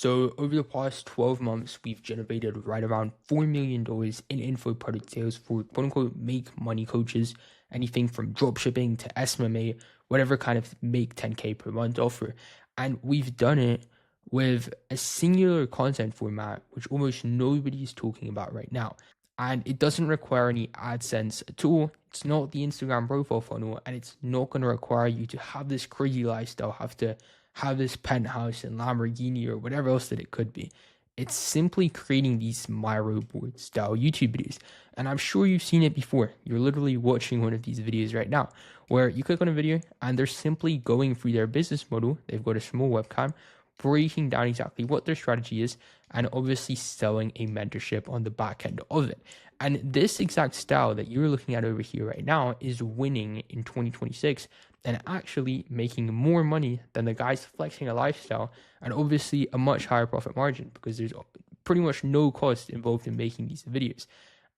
So over the past 12 months, we've generated right around $4 million in info product sales for quote unquote make money coaches, anything from drop shipping to SMMA, whatever kind of make 10K per month offer. And we've done it with a singular content format, which almost nobody is talking about right now. And it doesn't require any AdSense at all. It's not the Instagram profile funnel, and it's not going to require you to have this crazy lifestyle, have to have this penthouse and Lamborghini or whatever else that it could be. It's simply creating these miro board style YouTube videos. And I'm sure you've seen it before. You're literally watching one of these videos right now where you click on a video and they're simply going through their business model. They've got a small webcam, breaking down exactly what their strategy is, and obviously selling a mentorship on the back end of it. And this exact style that you're looking at over here right now is winning in 2026 and actually making more money than the guys flexing a lifestyle, and obviously a much higher profit margin because there's pretty much no cost involved in making these videos.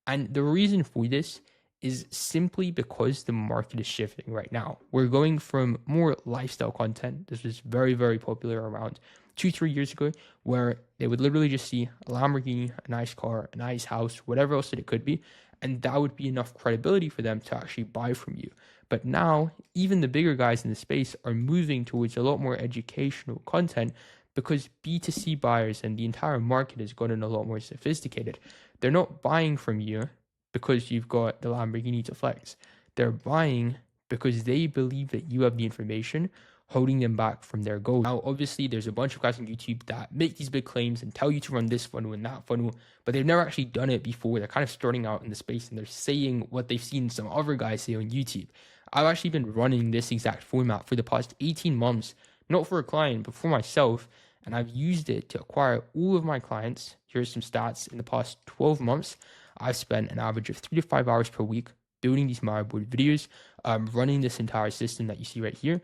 And the reason for this is simply because the market is shifting right now. We're going from more lifestyle content. This was very, very popular around 2-3 years ago, where they would literally just see a Lamborghini, a nice car, a nice house, whatever else that it could be, and that would be enough credibility for them to actually buy from you. But now, even the bigger guys in the space are moving towards a lot more educational content because B2C buyers and the entire market has gotten a lot more sophisticated. They're not buying from you because you've got the Lamborghini to flex. They're buying because they believe that you have the information holding them back from their goal. Now, obviously, there's a bunch of guys on YouTube that make these big claims and tell you to run this funnel and that funnel, but they've never actually done it before. They're kind of starting out in the space and they're saying what they've seen some other guys say on YouTube. I've actually been running this exact format for the past 18 months, not for a client, but for myself. And I've used it to acquire all of my clients. Here's some stats. In the past 12 months, I've spent an average of 3 to 5 hours per week building these Board videos, running this entire system that you see right here.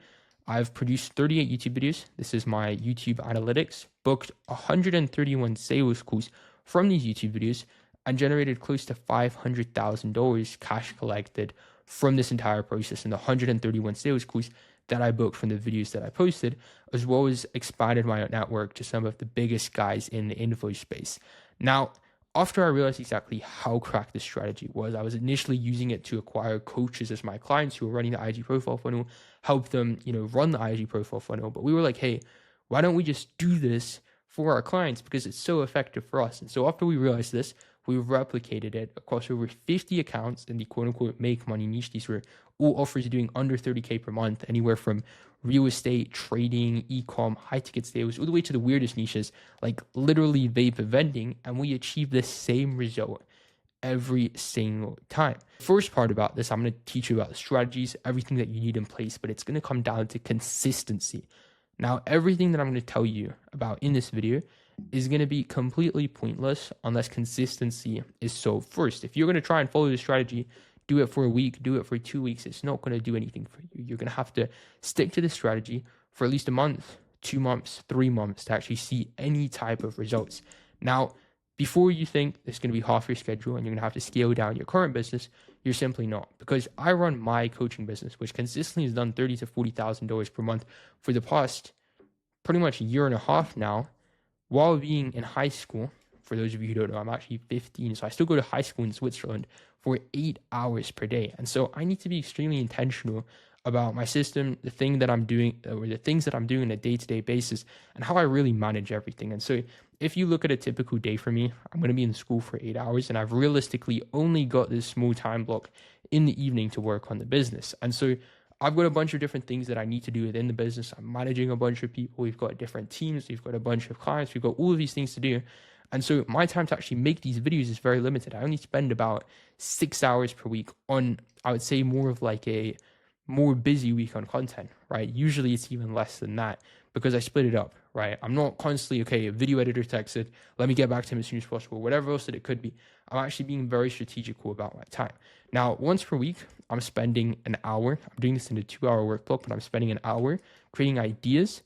I've produced 38 YouTube videos. This is my YouTube analytics, booked 131 sales calls from these YouTube videos, and generated close to $500,000 cash collected from this entire process and the 131 sales calls that I booked from the videos that I posted, as well as expanded my network to some of the biggest guys in the info space. Now, after I realized exactly how cracked this strategy was, I was initially using it to acquire coaches as my clients who were running the IG profile funnel, help them, run the IG profile funnel. But we were like, hey, why don't we just do this for our clients because it's so effective for us? And so after we realized this, we replicated it across over 50 accounts in the quote unquote make money niche. These were all offers doing under 30K per month, anywhere from real estate, trading, e-com, high ticket sales, all the way to the weirdest niches, like literally vape vending. And we achieved the same result every single time. First part about this, I'm going to teach you about the strategies, everything that you need in place, but it's going to come down to consistency. Now, everything that I'm going to tell you about in this video is going to be completely pointless unless consistency is solved first. If you're going to try and follow the strategy, do it for a week, do it for 2 weeks, it's not going to do anything for you. You're going to have to stick to the strategy for at least a month, 2 months, 3 months to actually see any type of results. Now, before you think it's going to be half your schedule and you're going to have to scale down your current business, you're simply not. Because I run my coaching business, which consistently has done $30,000 to $40,000 per month for the past pretty much a year and a half now, while being in high school. For those of you who don't know, I'm actually 15, so I still go to high school in Switzerland for 8 hours per day. And so I need to be extremely intentional about my system, the thing that I'm doing, or the things that I'm doing on a day-to-day basis, and how I really manage everything. And so if you look at a typical day for me, I'm going to be in school for 8 hours, and I've realistically only got this small time block in the evening to work on the business. And so I've got a bunch of different things that I need to do within the business. I'm managing a bunch of people. We've got different teams. We've got a bunch of clients. We've got all of these things to do. And so my time to actually make these videos is very limited. I only spend about 6 hours per week on, I would say, more of like a more busy week on content, right? Usually it's even less than that because I split it up, right? I'm not constantly, okay, a video editor texted, let me get back to him as soon as possible, whatever else that it could be. I'm actually being very strategical about my time. Now, once per week, I'm spending an hour. I'm doing this in a 2-hour work block, but I'm spending an hour creating ideas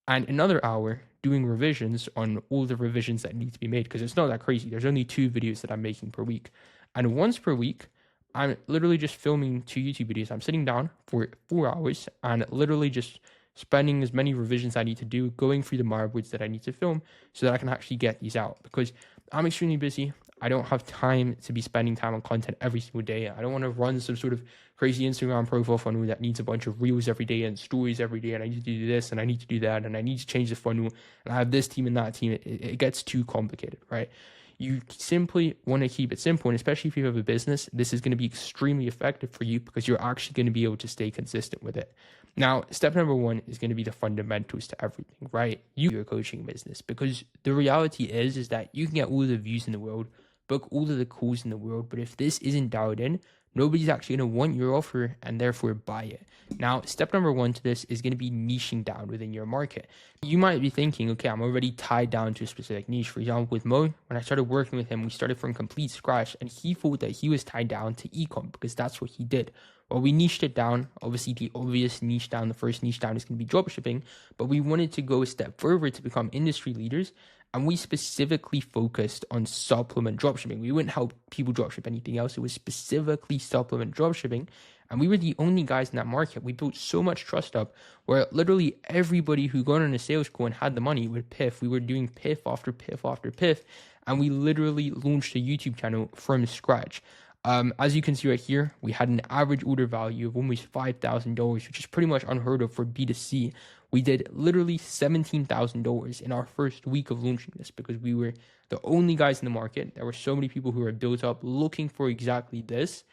and another hour doing revisions on all the revisions that need to be made because it's not that crazy. There's only 2 videos that I'm making per week. And once per week, I'm literally just filming 2 YouTube videos. I'm sitting down for 4 hours and literally just spending as many revisions I need to do, going through the Miro boards that I need to film so that I can actually get these out, because I'm extremely busy. I don't have time to be spending time on content every single day. I don't want to run some sort of crazy Instagram profile funnel that needs a bunch of reels every day and stories every day. And I need to do this and I need to do that and I need to change the funnel. And I have this team and that team. It gets too complicated, right? You simply want to keep it simple. And especially if you have a business, this is going to be extremely effective for you because you're actually going to be able to stay consistent with it. Now, step number one is going to be the fundamentals to everything, right? Your coaching business, because the reality is that you can get all the views in the world, book all of the calls in the world, but if this isn't dialed in, nobody's actually going to want your offer and therefore buy it. Now, step number one to this is going to be niching down within your market. You might be thinking, okay, I'm already tied down to a specific niche. For example, with Mo, when I started working with him, we started from complete scratch and he thought that he was tied down to ecom because that's what he did. Well, we niched it down. Obviously, the obvious niche down, the first niche down is going to be dropshipping, but we wanted to go a step further to become industry leaders. And we specifically focused on supplement dropshipping. We wouldn't help people dropship anything else. It was specifically supplement dropshipping. And we were the only guys in that market. We built so much trust up where literally everybody who got on a sales call and had the money would piff. We were doing piff after piff after piff. And we literally launched a YouTube channel from scratch. As you can see right here, we had an average order value of almost $5,000, which is pretty much unheard of for B2C. We did literally $17,000 in our first week of launching this because we were the only guys in the market. There were so many people who were built up looking for exactly this.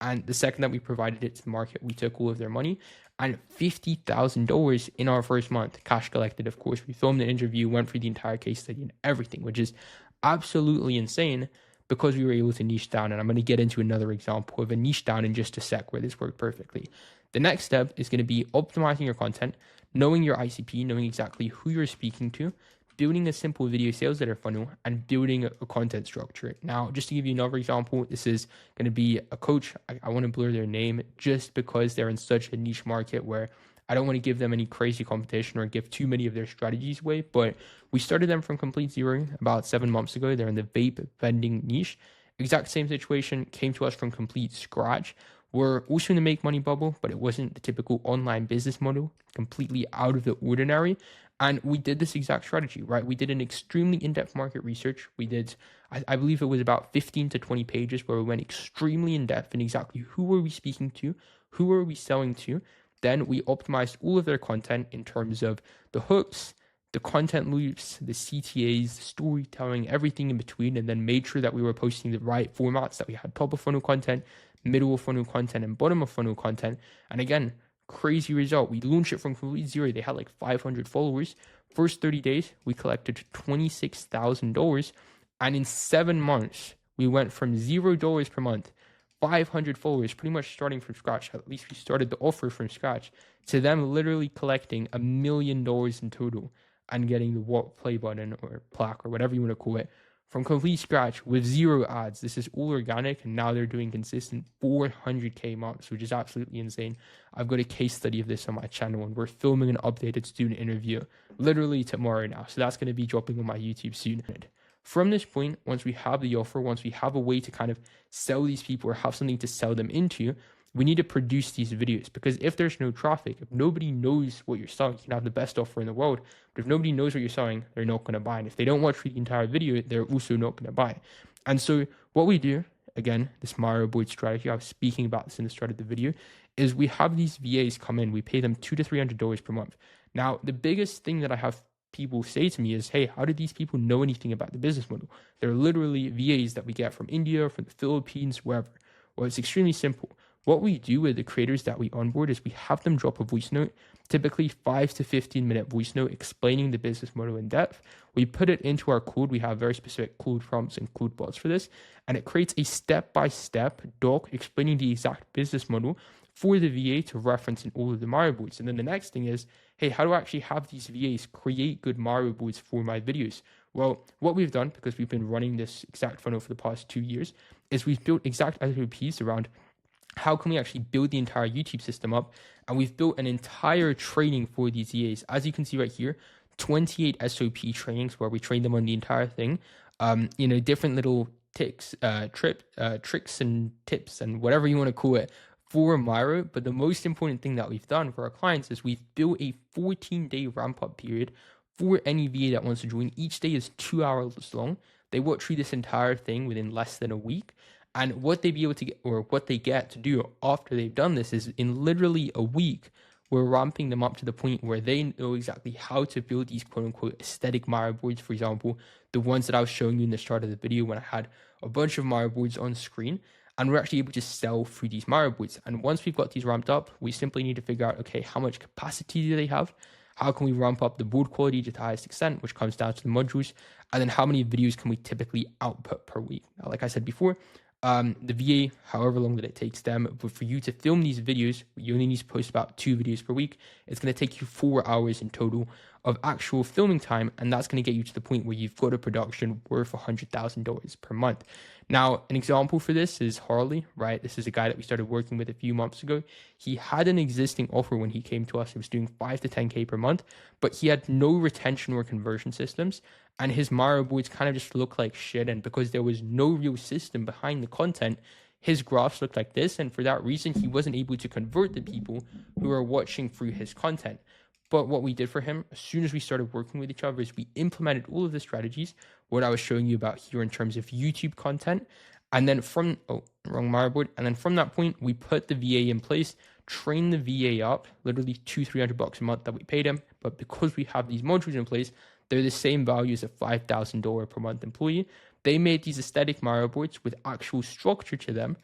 And the second that we provided it to the market, we took all of their money and $50,000 in our first month, cash collected, of course. We filmed an interview, went through the entire case study and everything, which is absolutely insane because we were able to niche down. And I'm going to get into another example of a niche down in just a sec where this worked perfectly. The next step is going to be optimizing your content, knowing your ICP, knowing exactly who you're speaking to, building a simple video sales letter funnel, and building a content structure. Now, just to give you another example, this is going to be a coach. I want to blur their name just because they're in such a niche market where I don't want to give them any crazy competition or give too many of their strategies away, but we started them from complete zero about 7 months ago. They're in the vape vending niche. Exact same situation, came to us from complete scratch. We're also in the make money bubble, but it wasn't the typical online business model, completely out of the ordinary. And we did this exact strategy, right? We did an extremely in-depth market research. We did, I believe it was about 15 to 20 pages where we went extremely in-depth in exactly who were we speaking to, who were we selling to. Then we optimized all of their content in terms of the hooks, the content loops, the CTAs, the storytelling, everything in between, and then made sure that we were posting the right formats, that we had top of funnel content, middle of funnel content, and bottom of funnel content. And again, crazy result. We launched it from complete zero. They had like 500 followers. First 30 days, we collected $26,000. And in 7 months, we went from $0 per month, 500 followers, pretty much starting from scratch. At least we started the offer from scratch, to them literally collecting $1 million in total and getting the what play button or plaque or whatever you want to call it from complete scratch with zero ads. This is all organic, and now they're doing consistent 400K months, which is absolutely insane. I've got a case study of this on my channel, and we're filming an updated student interview literally tomorrow now. So that's going to be dropping on my YouTube soon. From this point, once we have the offer, once we have a way to kind of sell these people or have something to sell them into, we need to produce these videos, because if there's no traffic, if nobody knows what you're selling, you can have the best offer in the world, but if nobody knows what you're selling, they're not going to buy. And if they don't watch the entire video, they're also not going to buy. And so what we do, again, this Miro board strategy, I was speaking about this in the start of the video, is we have these VAs come in, we pay them $200 to $300 per month. Now, the biggest thing that I have people say to me is, hey, how did these people know anything about the business model? They're literally VAs that we get from India, from the Philippines, wherever. Well, it's extremely simple. What we do with the creators that we onboard is we have them drop a voice note, typically 5 to 15-minute voice note explaining the business model in depth. We put it into our code. We have very specific code prompts and code bots for this, and it creates a step-by-step doc explaining the exact business model for the VA to reference in all of the Miro boards. And then the next thing is, hey, how do I actually have these VAs create good Miro boards for my videos? Well, what we've done, because we've been running this exact funnel for the past 2 years, is we've built exact SOPs around how can we actually build the entire YouTube system up? And we've built an entire training for these VAs. As you can see right here, 28 SOP trainings where we train them on the entire thing. Different little tricks and tips and whatever you want to call it for Miro. But the most important thing that we've done for our clients is we've built a 14-day ramp-up period for any VA that wants to join. Each day is 2 hours long. They work through this entire thing within less than a week. And what they be able to get, or what they get to do after they've done this, is in literally a week, we're ramping them up to the point where they know exactly how to build these quote unquote aesthetic Miro boards. For example, the ones that I was showing you in the start of the video when I had a bunch of Miro boards on screen, and we're actually able to sell through these Miro boards. And once we've got these ramped up, we simply need to figure out, okay, how much capacity do they have? How can we ramp up the board quality to the highest extent, which comes down to the modules? And then how many videos can we typically output per week? Now, like I said before, the VA, however long that it takes them, but for you to film these videos, you only need to post about 2 videos per week. It's going to take you 4 hours in total of actual filming time, and that's going to get you to the point where you've got a production worth $100,000 per month. Now, an example for this is Harley, right? This is a guy that we started working with a few months ago. He had an existing offer when he came to us. He was doing 5 to 10K per month, but he had no retention or conversion systems, and his Miro boards kind of just looked like shit. And because there was no real system behind the content, his graphs looked like this. And for that reason, he wasn't able to convert the people who are watching through his content. But what we did for him, as soon as we started working with each other, is we implemented all of the strategies, what I was showing you about here in terms of YouTube content. And then from, wrong Miro board. And then from that point, we put the VA in place, trained the VA up, literally $200-300 a month that we paid him. But because we have these modules in place, they're the same value as a $5,000 per month employee. They made these aesthetic Miro boards with actual structure to them,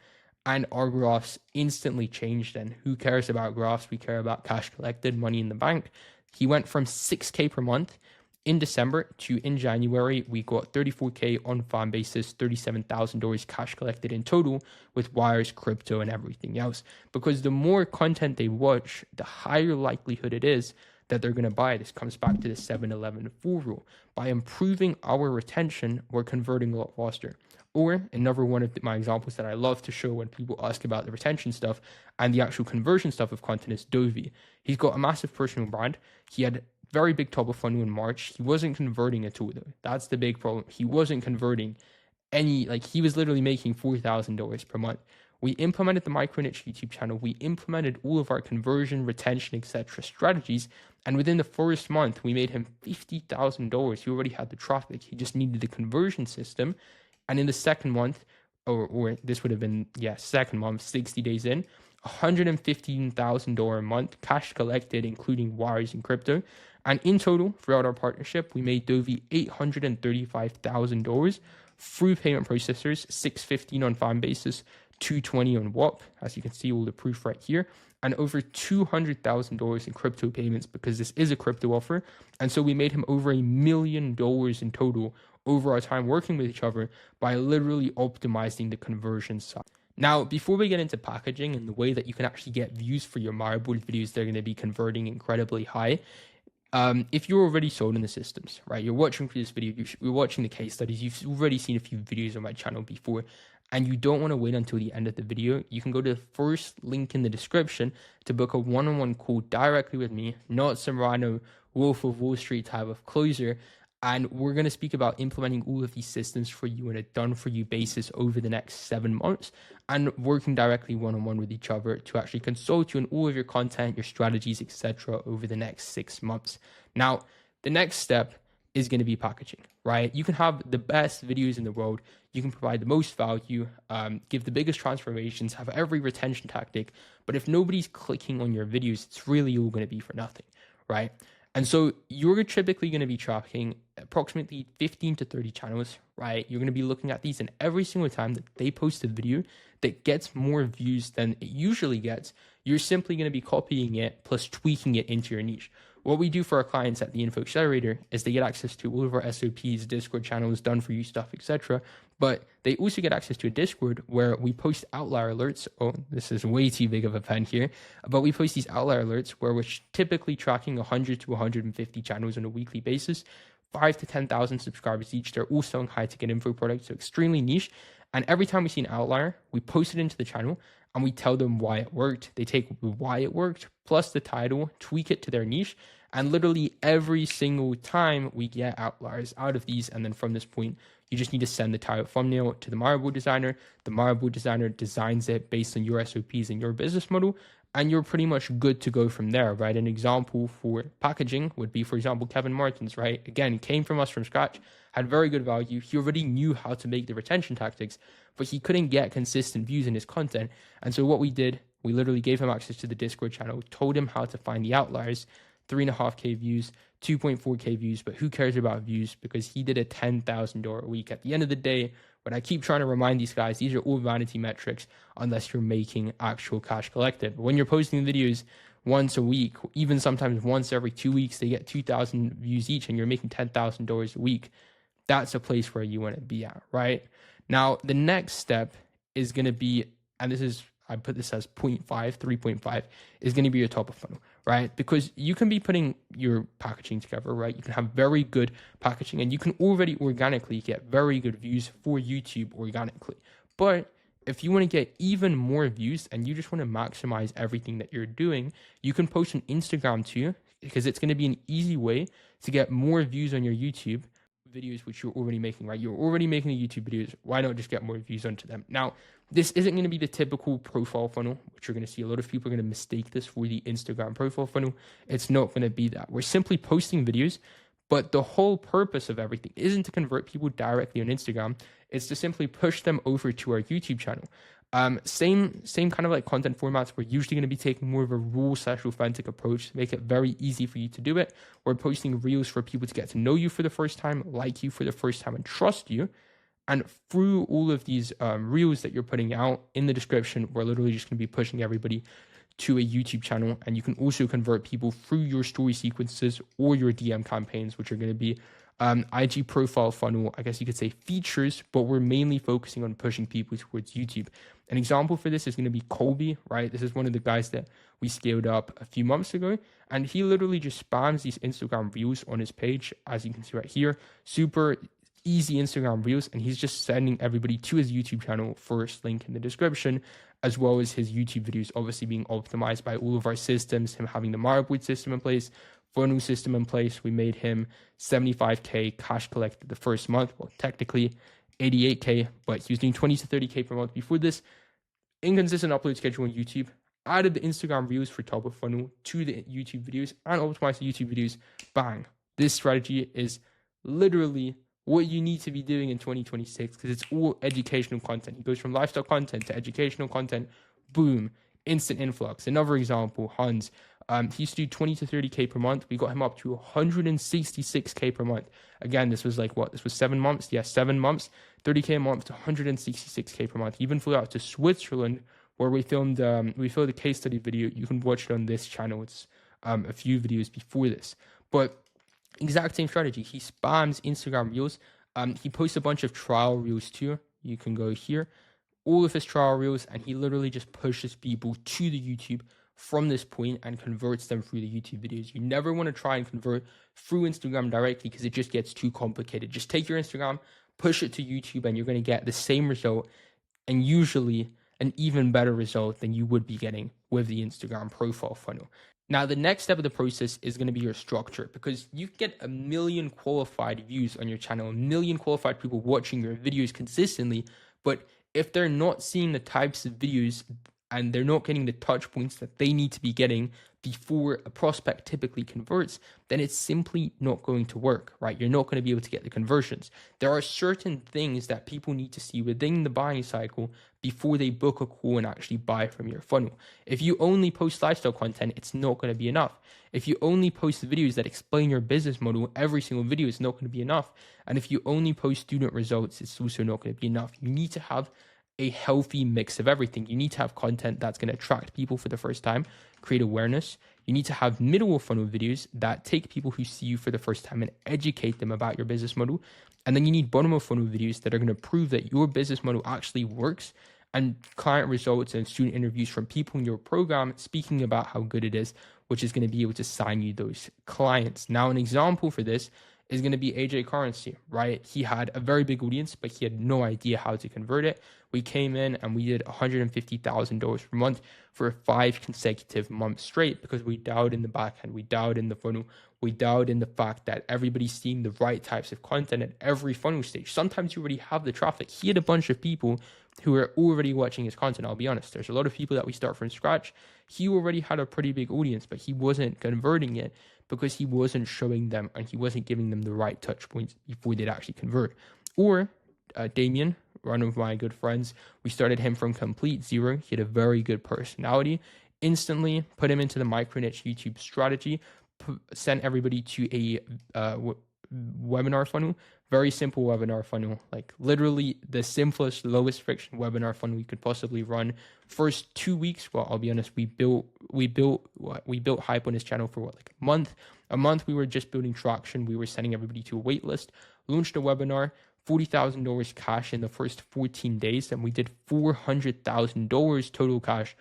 and our graphs instantly changed. And who cares about graphs? We care about cash collected, money in the bank. He went from 6K per month in December to in January, we got 34K on farm basis, $37,000 cash collected in total with wires, crypto, and everything else. Because the more content they watch, the higher likelihood it is that they're going to buy. This comes back to the 7-11-4 rule. By improving our retention, we're converting a lot faster. Or another one of my examples that I love to show when people ask about the retention stuff and the actual conversion stuff of content is Dovey. He's got a massive personal brand. He had very big top of funnel in March. He wasn't converting at all though. That's the big problem. He wasn't converting any, like he was literally making $4,000 per month. We implemented the micro niche YouTube channel. We implemented all of our conversion, retention, etc. strategies. And within the first month, we made him $50,000. He already had the traffic. He just needed the conversion system. And in the second month, or this would have been, second month, 60 days in, $115,000 a month, cash collected, including wires and crypto. And in total, throughout our partnership, we made Dovey $835,000 through payment processors, $615 on farm basis, $220 on WAP, as you can see all the proof right here, and over $200,000 in crypto payments because this is a crypto offer. And so we made him over $1 million in total over our time working with each other by literally optimizing the conversion side. Now, before we get into packaging and the way that you can actually get views for your Miro board videos, they're going to be converting incredibly high. If you're already sold in the systems, right, you're watching through this video, you're watching the case studies, you've already seen a few videos on my channel before, and you don't want to wait until the end of the video, you can go to the first link in the description to book a one-on-one call directly with me, not some random Wolf of Wall Street type of closer. And we're going to speak about implementing all of these systems for you on a done-for-you basis over the next 7 months and working directly one-on-one with each other to actually consult you on all of your content, your strategies, etc. over the next 6 months. Now, the next step is going to be packaging, right? You can have the best videos in the world. You can provide the most value, give the biggest transformations, have every retention tactic. But if nobody's clicking on your videos, it's really all going to be for nothing, right? And so you're typically going to be tracking approximately 15 to 30 channels, right? You're going to be looking at these, and every single time that they post a video that gets more views than it usually gets, you're simply going to be copying it plus tweaking it into your niche. What we do for our clients at the Info Accelerator is they get access to all of our SOPs, Discord channels, done for you stuff, etc. But they also get access to a Discord where we post outlier alerts. Oh, this is way too big of a pen here. But we post these outlier alerts where we're typically tracking 100 to 150 channels on a weekly basis, 5 to 10,000 subscribers each. They're all selling high ticket info products, so extremely niche. And every time we see an outlier, we post it into the channel and we tell them why it worked. They take why it worked plus the title, tweak it to their niche, And literally every single time we get outliers out of these. And then from this point, you just need to send the title thumbnail to the Miro designer. The Miro designer designs it based on your SOPs and your business model. And you're pretty much good to go from there, right? An example for packaging would be, for example, Kevin Martins, right? Again, came from us from scratch, had very good value. He already knew how to make the retention tactics, but he couldn't get consistent views in his content. And so what we did, we literally gave him access to the Discord channel, told him how to find the outliers, 3.5K views, 2.4K views, but who cares about views because he did a $10,000 a week. At the end of the day, what I keep trying to remind these guys, these are all vanity metrics unless you're making actual cash collected. But when you're posting videos once a week, even sometimes once every 2 weeks, they get 2,000 views each and you're making $10,000 a week. That's a place where you want to be at, right? Now, the next step is going to be, and this is, I put this as 0.5, 3.5, is going to be your top of funnel, right? Because you can be putting your packaging together, right? You can have very good packaging and you can already organically get very good views for YouTube organically. But if you want to get even more views and you just want to maximize everything that you're doing, you can post on Instagram too, because it's going to be an easy way to get more views on your YouTube videos, which you're already making, right? You're already making the YouTube videos. Why not just get more views onto them? Now, this isn't going to be the typical profile funnel, which you're going to see a lot of people are going to mistake this for the Instagram profile funnel. It's not going to be that. We're simply posting videos, but the whole purpose of everything isn't to convert people directly on Instagram. It's to simply push them over to our YouTube channel. Same kind of like content formats. We're usually going to be taking more of a raw/authentic approach to make it very easy for you to do it. We're posting reels for people to get to know you for the first time, like you for the first time, and trust you. And through all of these reels that you're putting out in the description, we're literally just going to be pushing everybody to a YouTube channel. And you can also convert people through your story sequences or your DM campaigns, which are going to be IG profile funnel, I guess you could say features, but we're mainly focusing on pushing people towards YouTube. An example for this is going to be Colby, right? This is one of the guys that we scaled up a few months ago, and he literally just spams these Instagram reels on his page, as you can see right here. Super easy Instagram reels, and he's just sending everybody to his YouTube channel, first link in the description, as well as his YouTube videos obviously being optimized by all of our systems, him having the Marketplace system in place, funnel system in place. We made him 75K cash collected the first month. Well, technically 88K, but he was doing 20 to 30K per month before this. Inconsistent upload schedule on YouTube. Added the Instagram reels for top of funnel to the YouTube videos and optimized the YouTube videos. Bang. This strategy is literally what you need to be doing in 2026 because it's all educational content. It goes from lifestyle content to educational content. Boom. Instant influx. Another example, Hans. He used to do 20 to 30K per month. We got him up to 166K per month. Again, this was like what? This was 7 months. Yeah, 7 months. 30K a month to 166K per month. He even flew out to Switzerland where we filmed a case study video. You can watch it on this channel. It's a few videos before this. But exact same strategy. He spams Instagram reels. He posts a bunch of trial reels too. You can go here. All of his trial reels, and he literally just pushes people to the YouTube from this point and converts them through the YouTube videos. You never want to try and convert through Instagram directly because it just gets too complicated. Just take your Instagram, push it to YouTube, and you're going to get the same result and usually an even better result than you would be getting with the Instagram profile funnel. Now, the next step of the process is going to be your structure because you get 1 million qualified views on your channel, 1 million qualified people watching your videos consistently, but if they're not seeing the types of videos and they're not getting the touch points that they need to be getting before a prospect typically converts, then it's simply not going to work, right? You're not going to be able to get the conversions. There are certain things that people need to see within the buying cycle before they book a call and actually buy from your funnel. If you only post lifestyle content, it's not going to be enough. If you only post videos that explain your business model, every single video is not going to be enough. And if you only post student results, it's also not going to be enough. You need to have a healthy mix of everything. You need to have content that's going to attract people for the first time, create awareness. You need to have middle of funnel videos that take people who see you for the first time and educate them about your business model. And then you need bottom of funnel videos that are going to prove that your business model actually works and client results and student interviews from people in your program speaking about how good it is, which is going to be able to sign you those clients. Now, an example for this is going to be AJ Currency, right? He had a very big audience, but he had no idea how to convert it. We came in and we did $150,000 per month for 5 consecutive months straight because we dialed in the back end, we dialed in the funnel, we dialed in the fact that everybody's seeing the right types of content at every funnel stage. Sometimes you already have the traffic. He had a bunch of people who are already watching his content. I'll be honest, there's a lot of people that we start from scratch. He already had a pretty big audience, but he wasn't converting it because he wasn't showing them and he wasn't giving them the right touch points before they'd actually convert. Or Damien, one of my good friends, we started him from complete zero. He had a very good personality. Instantly put him into the micro niche YouTube strategy, sent everybody to a webinar funnel. Very simple webinar funnel, like literally the simplest, lowest friction webinar funnel you could possibly run. First 2 weeks, well, I'll be honest, we built hype on his channel for like a month. A month we were just building traction. We were sending everybody to a wait list. Launched a webinar, $40,000 cash in the first 14 days, and we did $400,000 total cash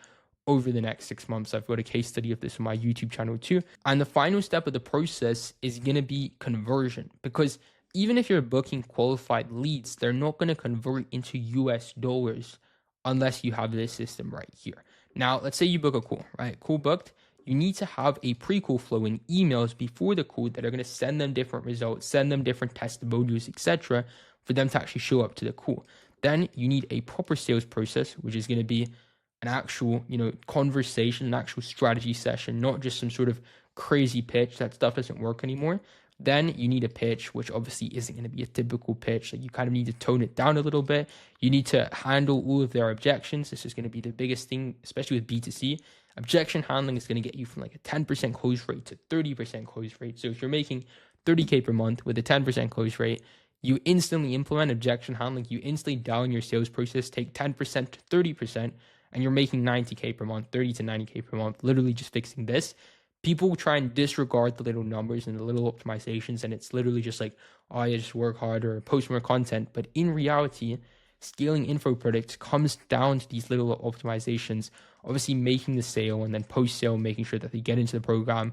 over the next 6 months. I've got a case study of this on my YouTube channel too. And the final step of the process is going to be conversion, because even if you're booking qualified leads, they're not going to convert into US dollars unless you have this system right here. Now, let's say you book a call, right? Call booked. You need to have a pre-call flow in emails before the call that are going to send them different results, send them different testimonials, etc., for them to actually show up to the call. Then you need a proper sales process, which is going to be an actual, conversation, an actual strategy session, not just some sort of crazy pitch. That stuff doesn't work anymore. Then you need a pitch, which obviously isn't going to be a typical pitch. Like, you kind of need to tone it down a little bit. You need to handle all of their objections. This is going to be the biggest thing, especially with B2C. Objection handling is going to get you from like a 10% close rate to 30% close rate. So if you're making 30K per month with a 10% close rate, you instantly implement objection handling. You instantly down your sales process, take 10% to 30%, and you're making 90K per month, 30 to 90K per month, literally just fixing this. People try and disregard the little numbers and the little optimizations, and it's literally just like, oh, I just work harder, post more content. But in reality, scaling info products comes down to these little optimizations, obviously making the sale and then post-sale, making sure that they get into the program.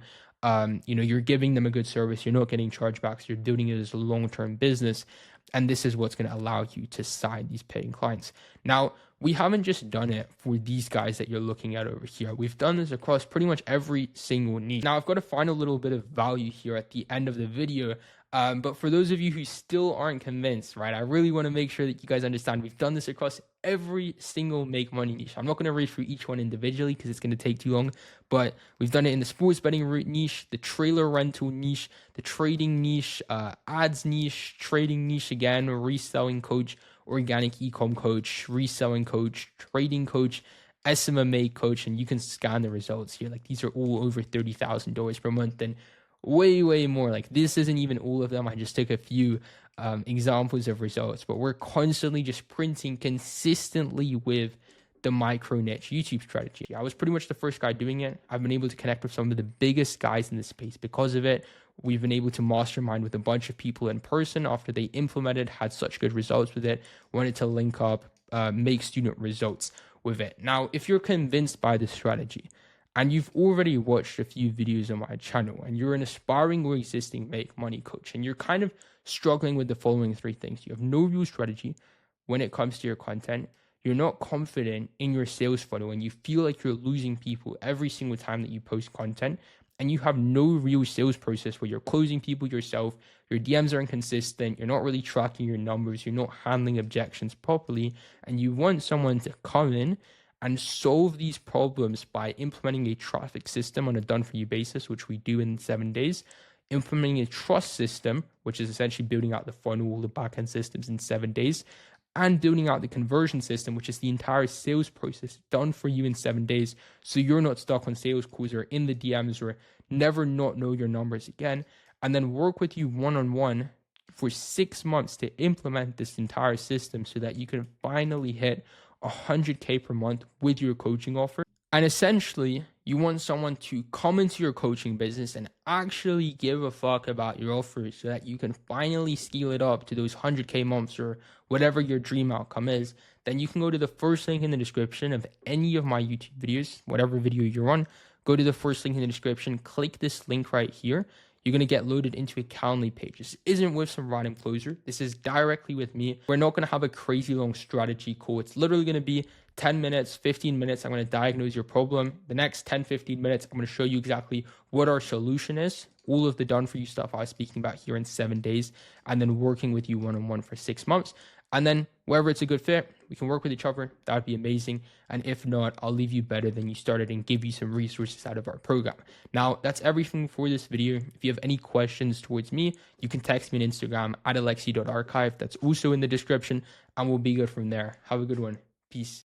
You're giving them a good service. You're not getting chargebacks. You're building it as a long-term business. And this is what's going to allow you to sign these paying clients. Now, we haven't just done it for these guys that you're looking at over here. We've done this across pretty much every single niche. Now, I've got a final little bit of value here at the end of the video. But for those of you who still aren't convinced, right, I really want to make sure that you guys understand we've done this across every single make money niche. I'm not going to read through each one individually because it's going to take too long, but we've done it in the sports betting niche, the trailer rental niche, the trading niche, ads niche, trading niche again, reselling coach, organic e-com coach, reselling coach, trading coach, SMMA coach, and you can scan the results here. Like, these are all over $30,000 per month, and way more. Like, this isn't even all of them. I just took a few examples of results, but we're constantly just printing consistently with the micro niche YouTube strategy. I was pretty much the first guy doing it. I've been able to connect with some of the biggest guys in the space because of it. We've been able to mastermind with a bunch of people in person after they implemented, had such good results with it, wanted to link up, make student results with it. Now, if you're convinced by this strategy, and you've already watched a few videos on my channel, and you're an aspiring or existing make money coach, and you're kind of struggling with the following 3 things. You have no real strategy when it comes to your content. You're not confident in your sales funnel, and you feel like you're losing people every single time that you post content, and you have no real sales process where you're closing people yourself, your DMs are inconsistent, you're not really tracking your numbers, you're not handling objections properly, and you want someone to come in and solve these problems by implementing a traffic system on a done-for-you basis, which we do in 7 days, implementing a trust system, which is essentially building out the funnel, all the backend systems in 7 days, and building out the conversion system, which is the entire sales process done for you in 7 days, so you're not stuck on sales calls or in the DMs or never not know your numbers again, and then work with you one-on-one for 6 months to implement this entire system so that you can finally hit 100K per month with your coaching offer. And essentially, you want someone to come into your coaching business and actually give a fuck about your offer so that you can finally scale it up to those 100K months or whatever your dream outcome is. Then you can go to the first link in the description of any of my YouTube videos, whatever video you're on. Go to the first link in the description, click this link right here. you're going to get loaded into a Calendly page. This isn't with some random closer. This is directly with me. We're not going to have a crazy long strategy call. It's literally going to be 10 minutes, 15 minutes. I'm going to diagnose your problem. The next 10, 15 minutes, I'm going to show you exactly what our solution is. All of the done for you stuff I was speaking about here in 7 days, and then working with you one-on-one for 6 months. And then wherever it's a good fit, we can work with each other. That would be amazing. And if not, I'll leave you better than you started and give you some resources out of our program. Now, that's everything for this video. If you have any questions towards me, you can text me on Instagram at alexi.archive. That's also in the description, and we'll be good from there. Have a good one. Peace.